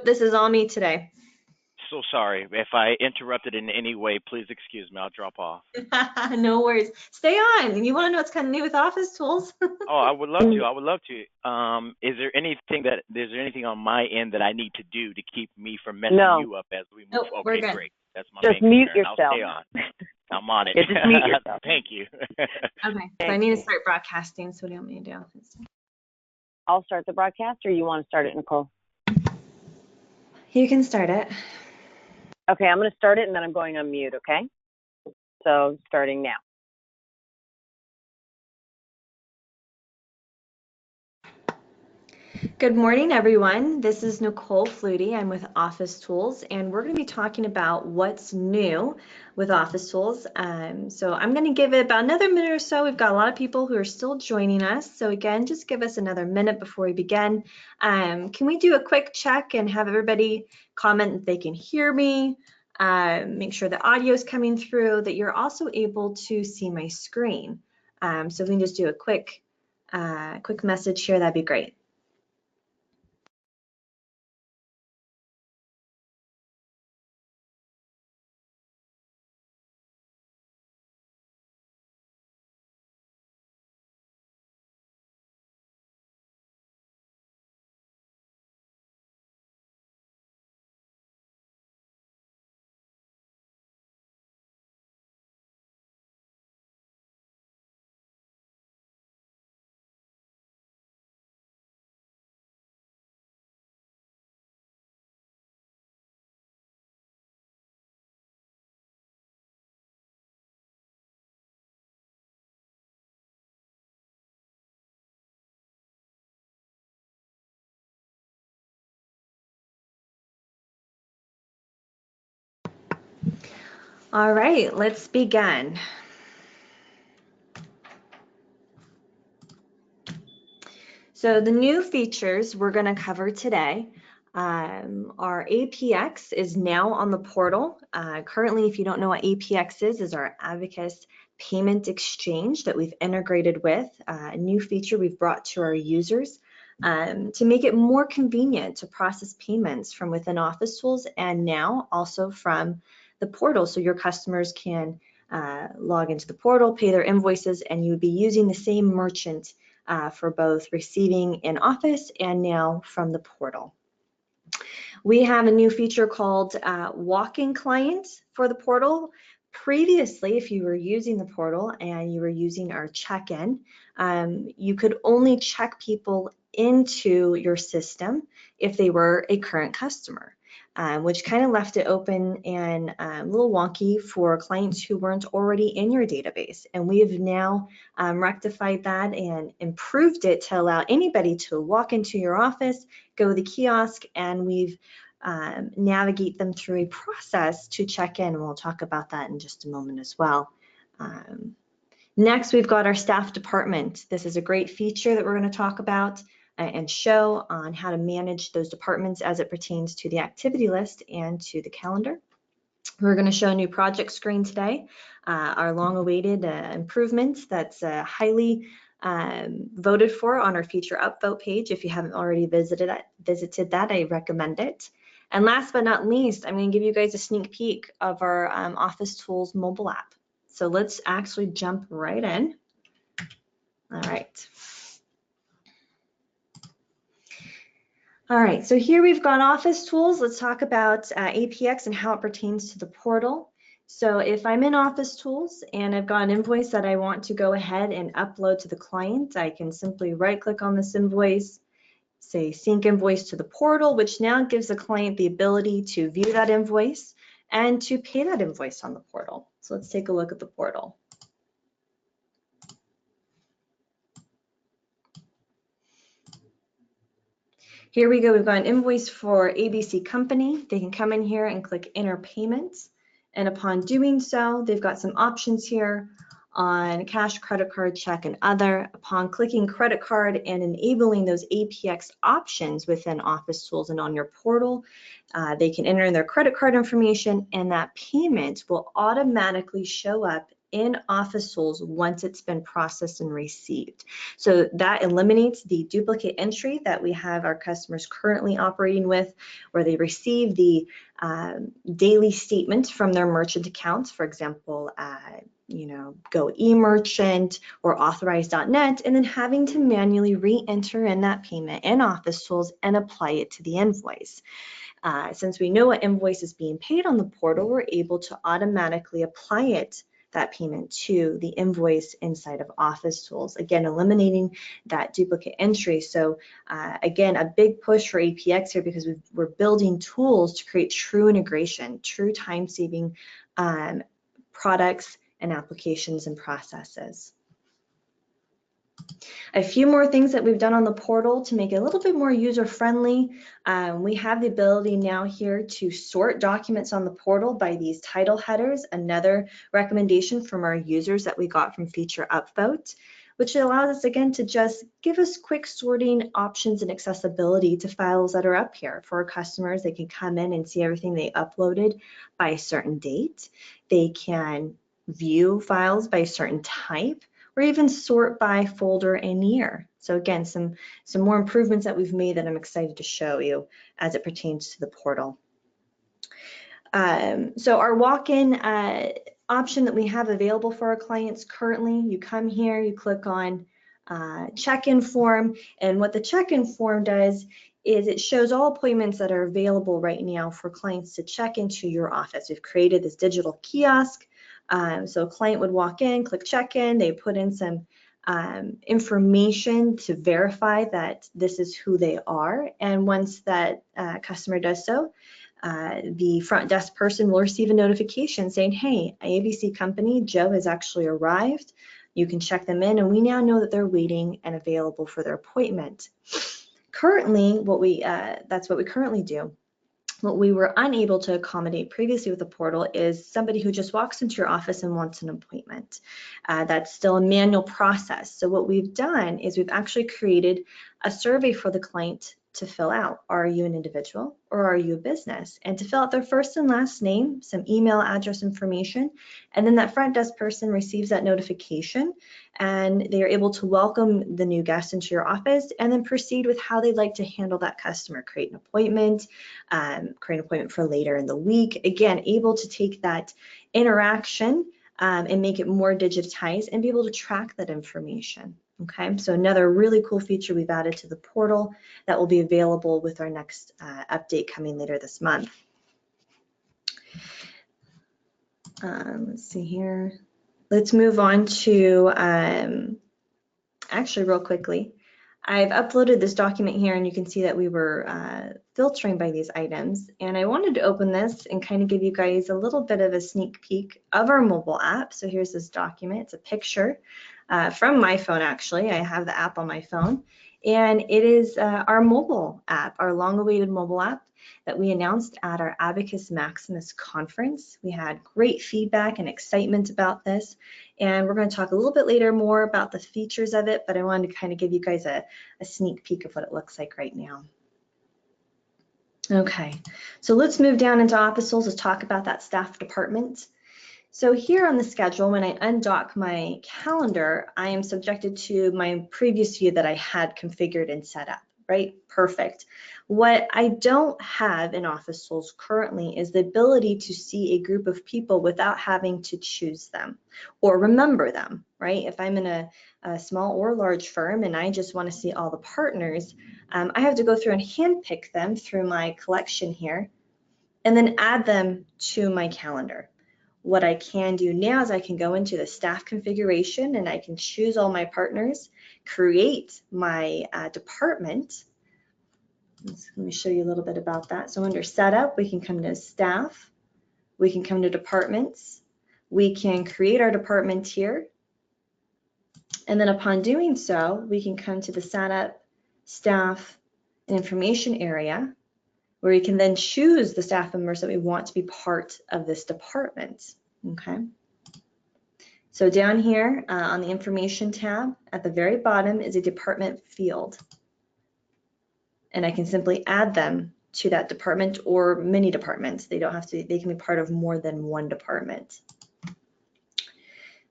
this is all me today. So sorry. If I interrupted in any way, please excuse me. I'll drop off. No worries. Stay on. You want to know what's kind of new with Office Tools? Oh, I would love to. I would love to. Is there anything on my end that I need to do to keep me from messing you up as we move? Nope, we're Okay, good. great. That's my Just main mute concern. yourself. I'll stay on. I'm on it. Yeah, just mute yourself. Thank you. Okay, so I need to start broadcasting, so what do you want me to do? I'll start the broadcast, or you want to start it, Nicole? You can start it. Okay, I'm going to start it, and then I'm going on mute, okay? So starting now. Good morning, everyone. This is Nicole Flutie. I'm with Office Tools, and we're going to be talking about what's new with Office Tools. So I'm going to give it about another minute or so. We've got a lot of people who are still joining us. So again, just give us another minute before we begin. Can we do a quick check and have everybody comment if they can hear me? Make sure the audio is coming through, that you're also able to see my screen. So if we can just do a quick message here, that'd be great. All right, let's begin. So the new features we're going to cover today our APX is now on the portal. Currently, if you don't know what APX is our Abacus payment exchange that we've integrated with, a new feature we've brought to our users to make it more convenient to process payments from within Office Tools and now also from the portal, so your customers can log into the portal, pay their invoices, and you would be using the same merchant for both receiving in Office and now from the portal. We have a new feature called walk-in clients for the portal. Previously, if you were using the portal and you were using our check-in, you could only check people into your system if they were a current customer, which kind of left it open and a little wonky for clients who weren't already in your database. And we have now rectified that and improved it to allow anybody to walk into your office, go to the kiosk, and we've navigate them through a process to check in. We'll talk about that in just a moment as well. Next, we've got our staff department. This is a great feature that we're going to talk about and show on how to manage those departments as it pertains to the activity list and to the calendar. We're going to show a new project screen today, our long-awaited improvements that's highly voted for on our feature upvote page. If you haven't already visited that, I recommend it. And last but not least, I'm going to give you guys a sneak peek of our Office Tools mobile app. So let's actually jump right in. All right. All right, so here we've got Office Tools. Let's talk about APX and how it pertains to the portal. So if I'm in Office Tools and I've got an invoice that I want to go ahead and upload to the client, I can simply right-click on this invoice, say sync invoice to the portal, which now gives the client the ability to view that invoice and to pay that invoice on the portal. So let's take a look at the portal. Here we go, we've got an invoice for ABC Company. They can come in here and click enter payments. And upon doing so, they've got some options here on cash, credit card, check, and other. Upon clicking credit card and enabling those APX options within Office Tools and on your portal, they can enter in their credit card information and that payment will automatically show up in OfficeTools once it's been processed and received. So that eliminates the duplicate entry that we have our customers currently operating with, where they receive the daily statements from their merchant accounts, for example, Go eMerchant or Authorize.net, and then having to manually re-enter in that payment in OfficeTools and apply it to the invoice. Since we know what invoice is being paid on the portal, we're able to automatically apply that payment to the invoice inside of OfficeTools, again, eliminating that duplicate entry. So again, a big push for APX here, because we're building tools to create true integration, true time-saving products and applications and processes. A few more things that we've done on the portal to make it a little bit more user-friendly. We have the ability now here to sort documents on the portal by these title headers, another recommendation from our users that we got from Feature Upvote, which allows us again to just give us quick sorting options and accessibility to files that are up here. For our customers, they can come in and see everything they uploaded by a certain date. They can view files by a certain type, or even sort by folder and year. So again, some more improvements that we've made that I'm excited to show you as it pertains to the portal. So our walk-in option that we have available for our clients currently, you come here, you click on check-in form, and what the check-in form does is it shows all appointments that are available right now for clients to check into your office. We've created this digital kiosk. So a client would walk in, click check-in, they put in some information to verify that this is who they are. And once that customer does so, the front desk person will receive a notification saying, hey, ABC company, Joe has actually arrived. You can check them in, and we now know that they're waiting and available for their appointment. Currently, that's what we currently do. What we were unable to accommodate previously with the portal is somebody who just walks into your office and wants an appointment. That's still a manual process. So what we've done is we've actually created a survey for the client to fill out. Are you an individual or are you a business? And to fill out their first and last name, some email address information, and then that front desk person receives that notification and they are able to welcome the new guest into your office and then proceed with how they'd like to handle that customer, create an appointment for later in the week. Again, able to take that interaction and make it more digitized and be able to track that information. Okay, so another really cool feature we've added to the portal that will be available with our next update coming later this month. Let's see here. Let's move on to, actually real quickly, I've uploaded this document here and you can see that we were filtering by these items, and I wanted to open this and kind of give you guys a little bit of a sneak peek of our mobile app. So here's this document. It's a picture from my phone, actually. I have the app on my phone, and it is our mobile app, our long-awaited mobile app that we announced at our Abacus Maximus conference. We had great feedback and excitement about this, and we're going to talk a little bit later more about the features of it, but I wanted to kind of give you guys a sneak peek of what it looks like right now. Okay, so let's move down into OfficeTools to talk about that staff department. So here on the schedule, when I undock my calendar, I am subjected to my previous view that I had configured and set up, right? Perfect. What I don't have in OfficeTools currently is the ability to see a group of people without having to choose them or remember them, right? If I'm in a small or large firm and I just want to see all the partners, I have to go through and handpick them through my collection here and then add them to my calendar. What I can do now is I can go into the staff configuration and I can choose all my partners, create my department. Let me show you a little bit about that. So under setup, we can come to staff, we can come to departments, we can create our department here. And then upon doing so, we can come to the setup, staff, and information area, where we can then choose the staff members that we want to be part of this department. Okay. So down here on the information tab at the very bottom is a department field. And I can simply add them to that department or many departments. They don't have to, they can be part of more than one department.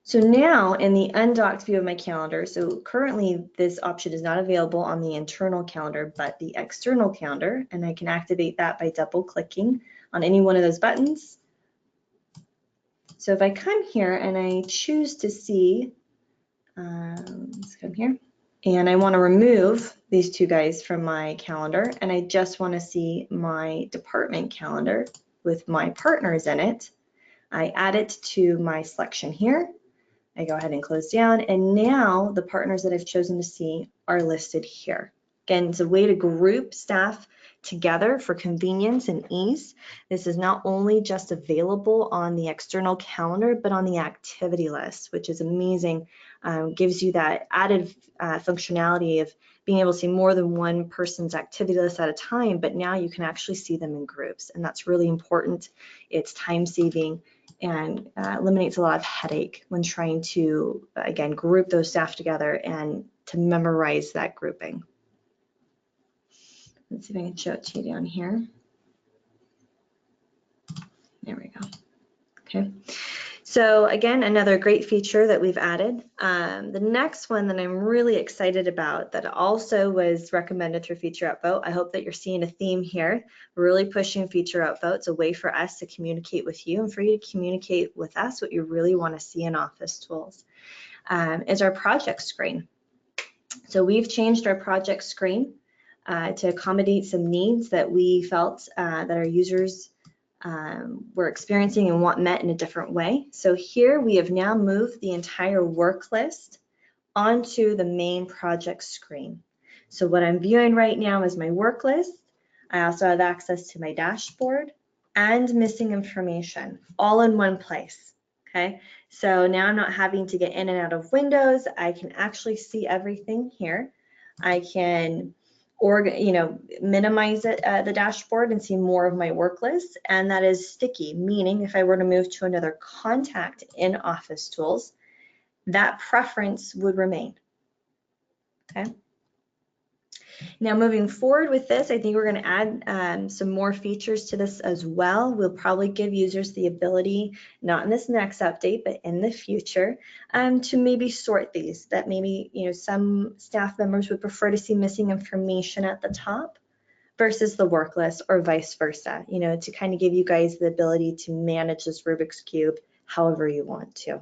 So now in the undocked view of my calendar, so currently this option is not available on the internal calendar, but the external calendar, and I can activate that by double clicking on any one of those buttons. So if I come here and I choose to see, let's come here, and I want to remove these two guys from my calendar, and I just want to see my department calendar with my partners in it, I add it to my selection here. I go ahead and close down, and now the partners that I've chosen to see are listed here. Again, it's a way to group staff together for convenience and ease. This is not only just available on the external calendar, but on the activity list, which is amazing. Gives you that added functionality of being able to see more than one person's activity list at a time, but now you can actually see them in groups, and that's really important. It's time saving and eliminates a lot of headache when trying to, again, group those staff together and to memorize that grouping. Let's see if I can show it to you down here. There we go. Okay. So again, another great feature that we've added. The next one that I'm really excited about that also was recommended through Feature Upvote. I hope that you're seeing a theme here. We're really pushing Feature Upvote. It's a way for us to communicate with you and for you to communicate with us what you really want to see in OfficeTools. Is our project screen. So we've changed our project screen to accommodate some needs that we felt that our users were experiencing and want met in a different way. So here we have now moved the entire work list onto the main project screen. So what I'm viewing right now is my work list. I also have access to my dashboard and missing information all in one place. Okay, so now I'm not having to get in and out of windows. I can actually see everything here. I can minimize it, the dashboard and see more of my work list, and that is sticky, meaning if I were to move to another contact in OfficeTools, that preference would remain. Okay. Now moving forward with this, I think we're going to add some more features to this as well. We'll probably give users the ability, not in this next update, but in the future, to maybe sort these. That maybe some staff members would prefer to see missing information at the top versus the work list, or vice versa. To kind of give you guys the ability to manage this Rubik's Cube however you want to.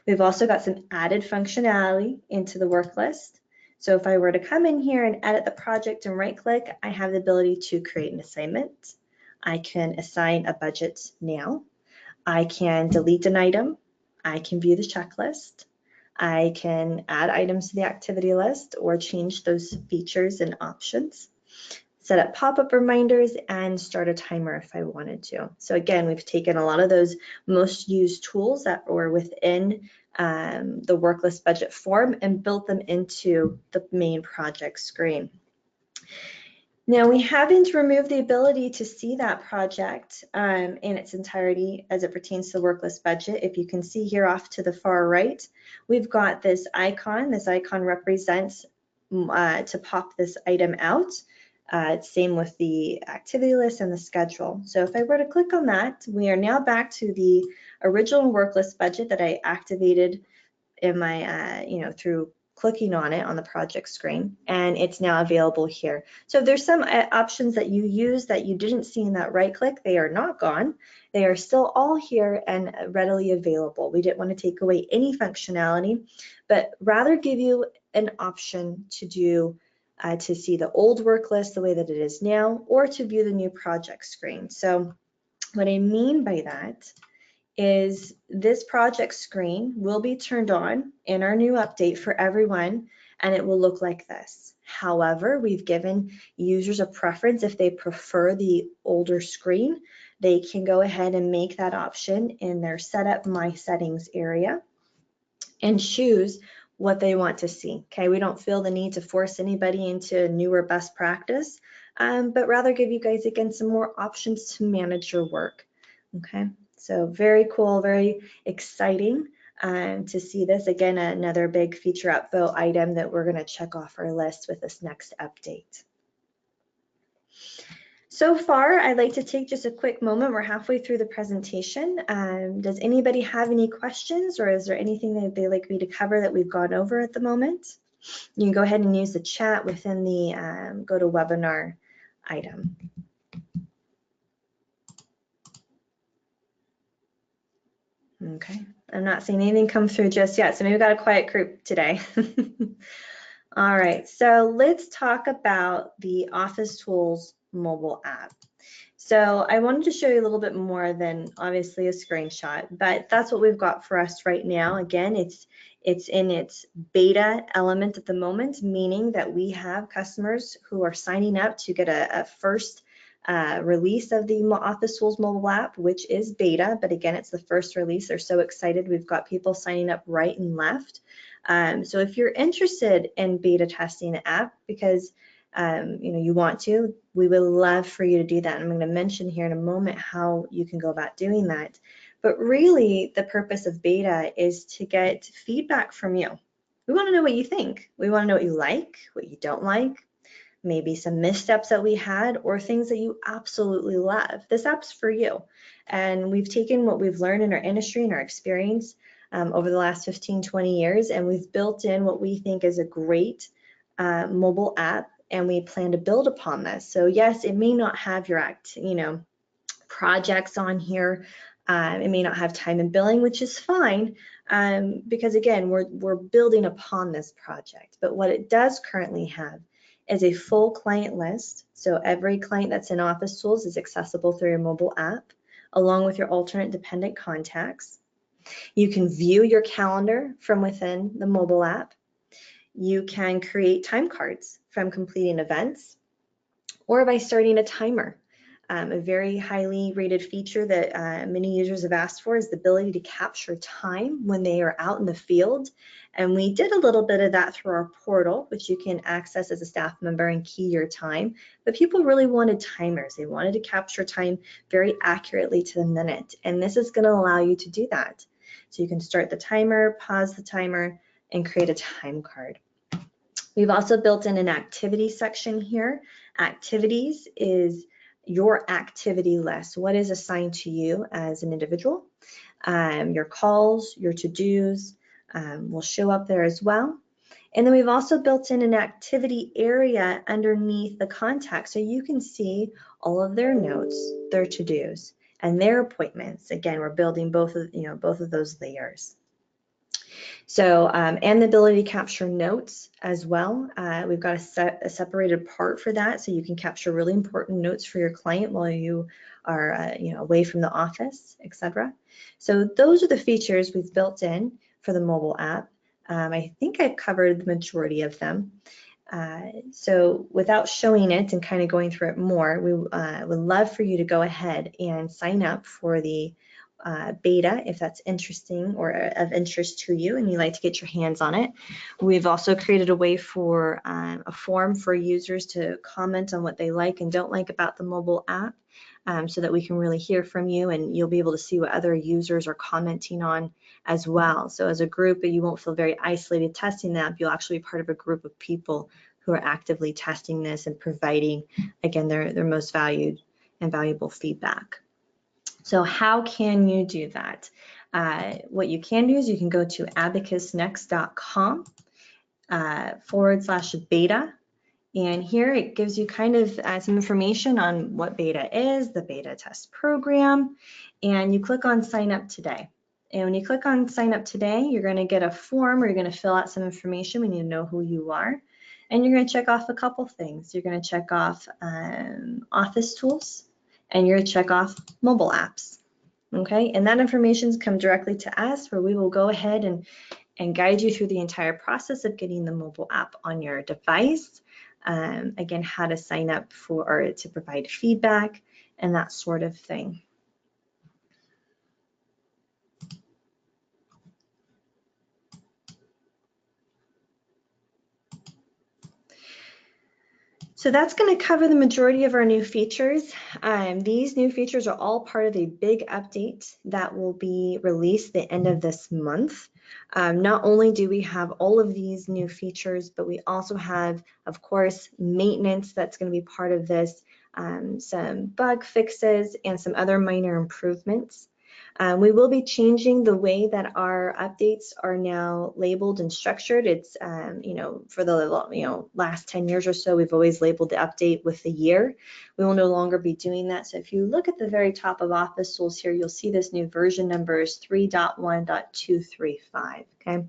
We've also got some added functionality into the work list. So if I were to come in here and edit the project and right click, I have the ability to create an assignment. I can assign a budget now. I can delete an item. I can view the checklist. I can add items to the activity list or change those features and options. Set up pop-up reminders and start a timer if I wanted to. So again, we've taken a lot of those most used tools that were within the work list budget form and built them into the main project screen. Now we haven't removed the ability to see that project in its entirety as it pertains to the work list budget. If you can see here off to the far right, we've got this icon. This icon represents to pop this item out. Same with the activity list and the schedule. So if I were to click on that, we are now back to the original work list budget that I activated in my, through clicking on it on the project screen, and it's now available here. So if there's some options that you use that you didn't see in that right click, they are not gone. They are still all here and readily available. We didn't want to take away any functionality, but rather give you an option to do to see the old work list the way that it is now, or to view the new project screen. So what I mean by that is this project screen will be turned on in our new update for everyone, and it will look like this. However, we've given users a preference. If they prefer the older screen, they can go ahead and make that option in their Setup My Settings area and choose what they want to see. Okay, we don't feel the need to force anybody into newer best practice, but rather give you guys, again, some more options to manage your work. Okay, so very cool, very exciting to see this. Again, another big Feature Upvote item that we're going to check off our list with this next update. So far, I'd like to take just a quick moment. We're halfway through the presentation. Does anybody have any questions, or is there anything that they'd like me to cover that we've gone over at the moment? You can go ahead and use the chat within the GoToWebinar item. Okay, I'm not seeing anything come through just yet, so maybe we've got a quiet group today. All right, so let's talk about the OfficeTools mobile app. So I wanted to show you a little bit more than obviously a screenshot, but that's what we've got for us right now. Again, it's in its beta element at the moment, meaning that we have customers who are signing up to get a first release of the OfficeTools mobile app, which is beta, but again, it's the first release. They're so excited. We've got people signing up right and left. So if you're interested in beta testing the app, because you want to, we would love for you to do that. I'm going to mention here in a moment how you can go about doing that. But really, the purpose of beta is to get feedback from you. We want to know what you think. We want to know what you like, what you don't like, maybe some missteps that we had, or things that you absolutely love. This app's for you. And we've taken what we've learned in our industry and our experience over the last 15, 20 years, and we've built in what we think is a great mobile app, and we plan to build upon this. So yes, it may not have your projects on here. It may not have time and billing, which is fine, because again, we're building upon this project. But what it does currently have is a full client list. So every client that's in OfficeTools is accessible through your mobile app, along with your alternate dependent contacts. You can view your calendar from within the mobile app. You can create time cards from completing events or by starting a timer. A very highly rated feature that many users have asked for is the ability to capture time when they are out in the field. And we did a little bit of that through our portal, which you can access as a staff member and key your time. But people really wanted timers. They wanted to capture time very accurately to the minute. And this is going to allow you to do that. So you can start the timer, pause the timer, and create a time card. We've also built in an activity section here. Activities is your activity list. What is assigned to you as an individual? Your calls, your to-dos will show up there as well. And then we've also built in an activity area underneath the contact, so you can see all of their notes, their to-dos, and their appointments. Again, we're building both of those layers. So, and the ability to capture notes as well. We've got a separated part for that, so you can capture really important notes for your client while you are away from the office, etc. So those are the features we've built in for the mobile app. I think I've covered the majority of them. So without showing it and kind of going through it more, we would love for you to go ahead and sign up for the beta if that's interesting or of interest to you and you'd like to get your hands on it. We've also created a way for a form for users to comment on what they like and don't like about the mobile app, so that we can really hear from you, and you'll be able to see what other users are commenting on as well. So as a group, you won't feel very isolated testing the app. You'll actually be part of a group of people who are actively testing this and providing, again, their most valued and valuable feedback. So how can you do that? What you can do is you can go to abacusnext.com /beta. And here it gives you kind of some information on what beta is, the beta test program, and you click on sign up today. And when you click on sign up today, you're going to get a form where you're going to fill out some information. We need to know who you are. And you're going to check off a couple things. You're going to check off OfficeTools, and you're going to check off mobile apps. Okay, and that information's come directly to us, where we will go ahead and guide you through the entire process of getting the mobile app on your device. Again, how to sign up for or to provide feedback and that sort of thing. So that's going to cover the majority of our new features. These new features are all part of a big update that will be released the end of this month. Not only do we have all of these new features, but we also have, of course, maintenance that's going to be part of this. some bug fixes, and some other minor improvements. We will be changing the way that our updates are now labeled and structured. It's, for the last 10 years or so, we've always labeled the update with the year. We will no longer be doing that. So if you look at the very top of OfficeTools here, you'll see this new version number is 3.1.235, okay?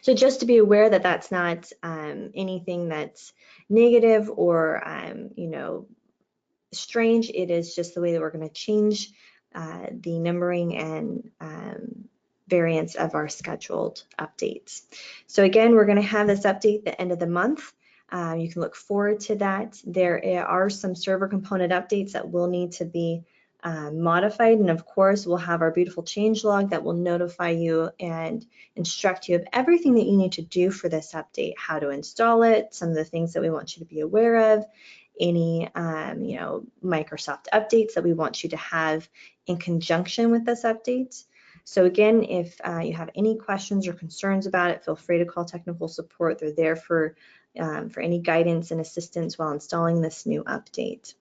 So just to be aware that that's not anything that's negative or, strange. It is just the way that we're going to change the numbering and variants of our scheduled updates. So again, we're going to have this update the end of the month. You can look forward to that. There are some server component updates that will need to be modified, and of course we'll have our beautiful change log that will notify you and instruct you of everything that you need to do for this update, how to install it, some of the things that we want you to be aware of, any Microsoft updates that we want you to have in conjunction with this update. So again, if you have any questions or concerns about it, feel free to call technical support. They're there for any guidance and assistance while installing this new update.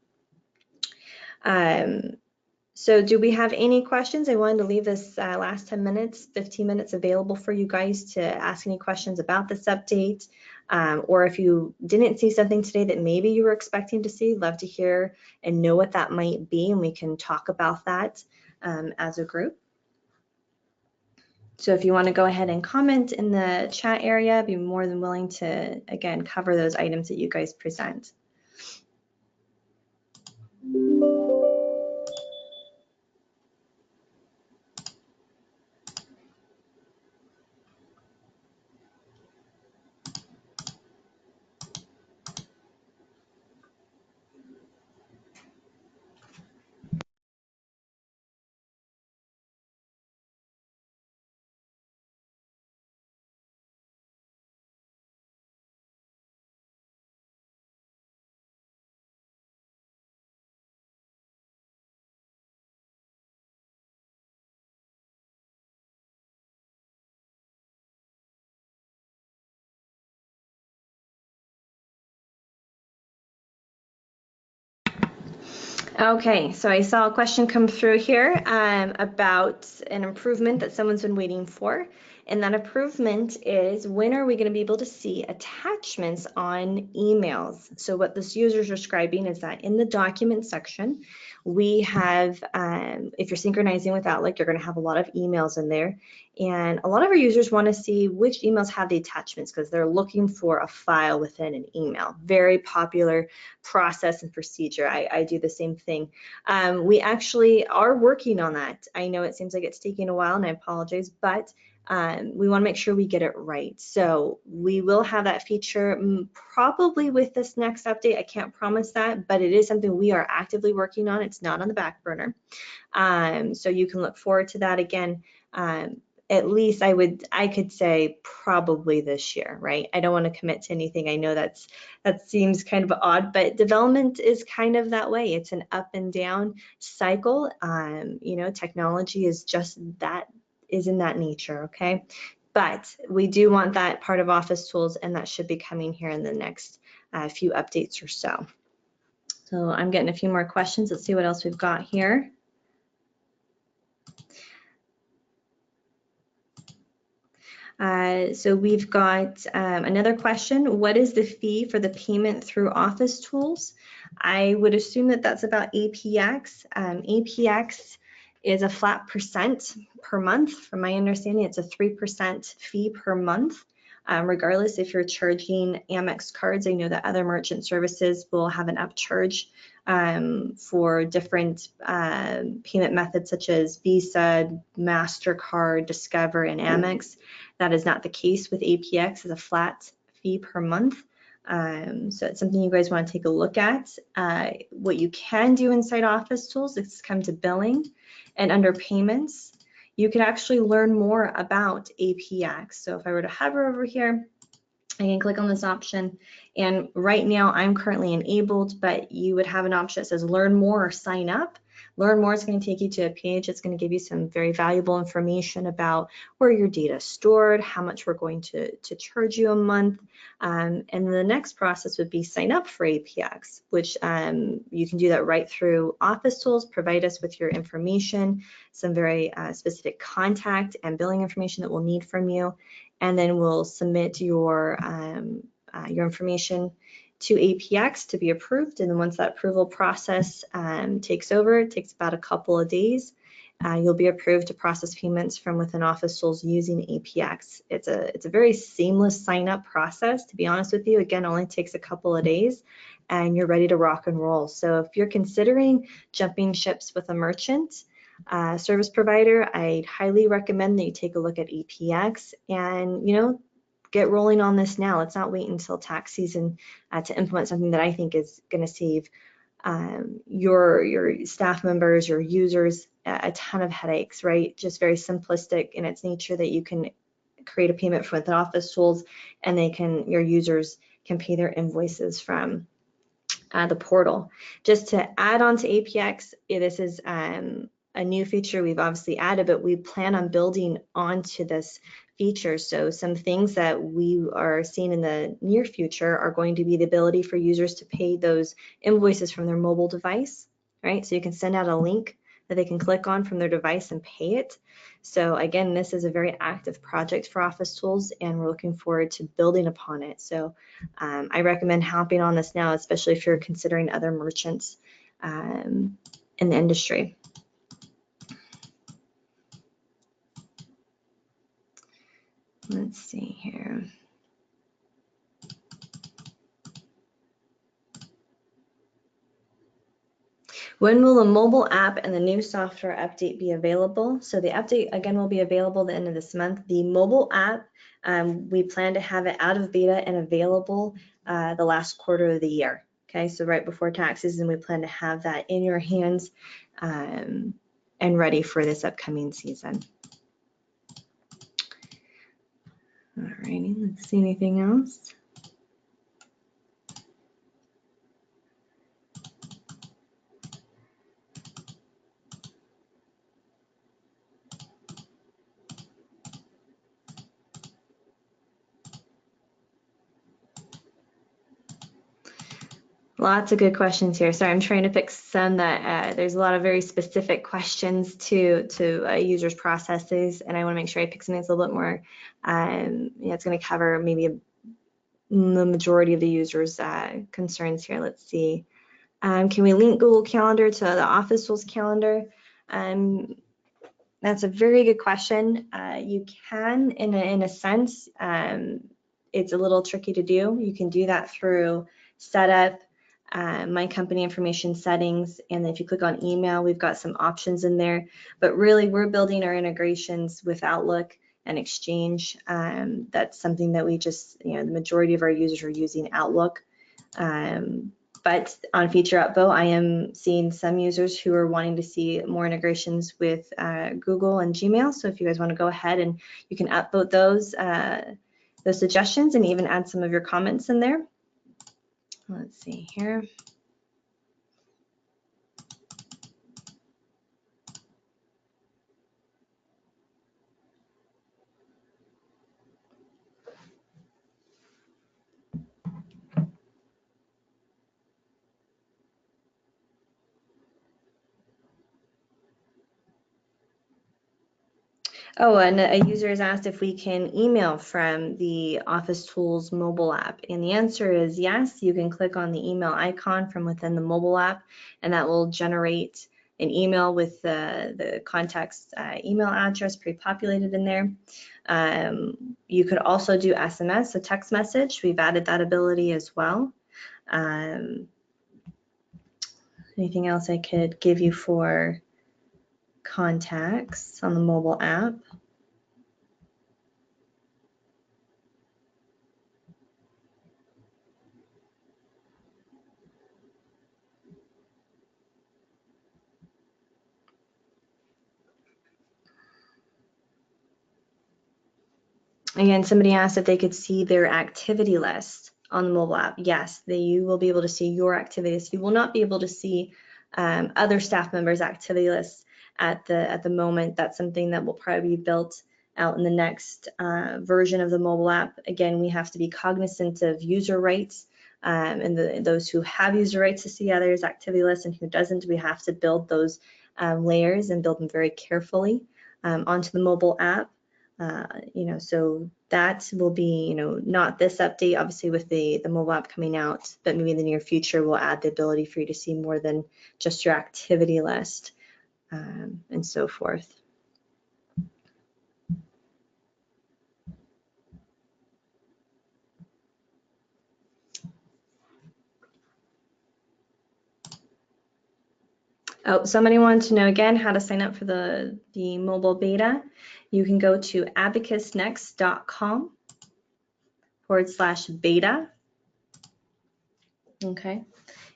So do we have any questions? I wanted to leave this last 10 minutes, 15 minutes available for you guys to ask any questions about this update. Or if you didn't see something today that maybe you were expecting to see, love to hear and know what that might be, and we can talk about that as a group. So if you want to go ahead and comment in the chat area, I'd be more than willing to, again, cover those items that you guys present. Okay, so I saw a question come through here about an improvement that someone's been waiting for. And that improvement is, when are we going to be able to see attachments on emails? So what this user is describing is that in the document section, we have, if you're synchronizing with Outlook, you're going to have a lot of emails in there. And a lot of our users want to see which emails have the attachments because they're looking for a file within an email. Very popular process and procedure. I do the same thing. We actually are working on that. I know it seems like it's taking a while, and I apologize, but we want to make sure we get it right. So we will have that feature probably with this next update. I can't promise that, but it is something we are actively working on. It's not on the back burner. So you can look forward to that again. At least I could say probably this year, right? I don't want to commit to anything. I know that seems kind of odd, but development is kind of that way. It's an up and down cycle. Technology is just that, is in that nature, okay? But we do want that part of OfficeTools, and that should be coming here in the next few updates or so. So I'm getting a few more questions. Let's see what else we've got here. So we've got another question. What is the fee for the payment through OfficeTools? I would assume that that's about APX. APX is a flat percent per month. From my understanding, it's a 3% fee per month. Regardless if you're charging Amex cards, I know that other merchant services will have an upcharge for different payment methods such as Visa, MasterCard, Discover, and Amex. That is not the case with APX. It's a flat fee per month. So it's something you guys want to take a look at. What you can do inside OfficeTools is come to billing, and under payments, you can actually learn more about APX. So if I were to hover over here, I can click on this option, and right now I'm currently enabled, but you would have an option that says learn more or sign up. Learn More is going to take you to a page that's going to give you some very valuable information about where your data is stored, how much we're going to charge you a month. And the next process would be sign up for APX, which you can do that right through OfficeTools. Provide us with your information, some very specific contact and billing information that we'll need from you, and then we'll submit your information to APX to be approved. And then once that approval process takes over, it takes about a couple of days, you'll be approved to process payments from within OfficeTools using APX. It's a very seamless sign up process, to be honest with you. Again, only takes a couple of days and you're ready to rock and roll. So if you're considering jumping ships with a merchant service provider, I'd highly recommend that you take a look at APX and, get rolling on this now. Let's not wait until tax season to implement something that I think is going to save your staff members, your users, a ton of headaches, right? Just very simplistic in its nature that you can create a payment with OfficeTools and your users can pay their invoices from the portal. Just to add on to APX, this is a new feature we've obviously added, but we plan on building onto this feature. So some things that we are seeing in the near future are going to be the ability for users to pay those invoices from their mobile device, right? So you can send out a link that they can click on from their device and pay it. So again, this is a very active project for OfficeTools and we're looking forward to building upon it. So I recommend hopping on this now, especially if you're considering other merchants in the industry. Let's see here. When will the mobile app and the new software update be available? So the update, again, will be available at the end of this month. The mobile app, we plan to have it out of beta and available the last quarter of the year. Okay, so right before tax season, we plan to have that in your hands and ready for this upcoming season. All righty, let's see anything else. Lots of good questions here. Sorry, I'm trying to pick some that there's a lot of very specific questions to users' processes, and I want to make sure I pick something that's a little bit more, it's going to cover maybe the majority of the users' concerns here. Let's see. Can we link Google Calendar to the OfficeTools calendar? That's a very good question. You can, in a sense. It's a little tricky to do. You can do that through Setup, My Company Information Settings, and if you click on email, we've got some options in there. But really, we're building our integrations with Outlook and Exchange. That's something that we just, the majority of our users are using Outlook. But on Feature Upvote, I am seeing some users who are wanting to see more integrations with Google and Gmail. So if you guys want to go ahead and you can upvote those suggestions and even add some of your comments in there. Let's see here. Oh, and a user has asked if we can email from the OfficeTools mobile app. And the answer is yes. You can click on the email icon from within the mobile app, and that will generate an email with the contact's email address pre-populated in there. You could also do SMS, a text message. We've added that ability as well. Anything else I could give you for contacts on the mobile app? Again, somebody asked if they could see their activity list on the mobile app. Yes, you will be able to see your activities. You will not be able to see other staff members' activity lists at the moment. That's something that will probably be built out in the next version of the mobile app. Again, we have to be cognizant of user rights, and those who have user rights to see others' activity lists and who doesn't. We have to build those layers and build them very carefully onto the mobile app. So that will be, not this update, obviously, with the mobile app coming out, but maybe in the near future we'll add the ability for you to see more than just your activity list, and so forth. Oh, somebody wanted to know again how to sign up for the mobile beta. You can go to abacusnext.com/beta. Okay,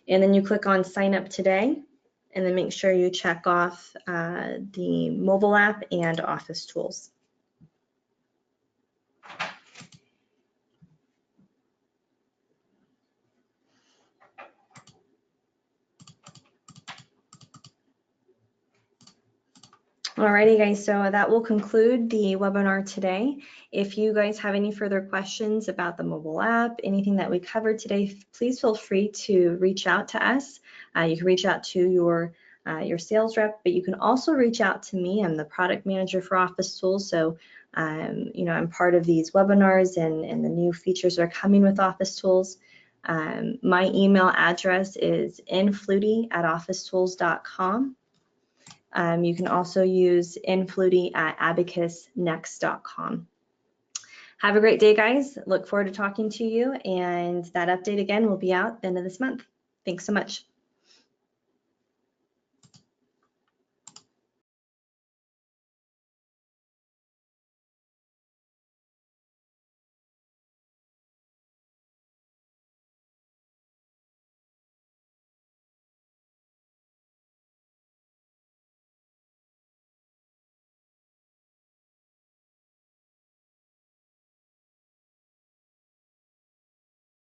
and then you click on sign up today, and then make sure you check off the mobile app and Office Tools. Alrighty guys, so that will conclude the webinar today. If you guys have any further questions about the mobile app, anything that we covered today, please feel free to reach out to us. You can reach out to your sales rep, but you can also reach out to me. I'm the product manager for Office Tools, so I'm part of these webinars and the new features that are coming with Office Tools. My email address is influty@officetools.com. You can also use influty@abacusnext.com. Have a great day, guys. Look forward to talking to you, and that update again will be out at the end of this month. Thanks so much.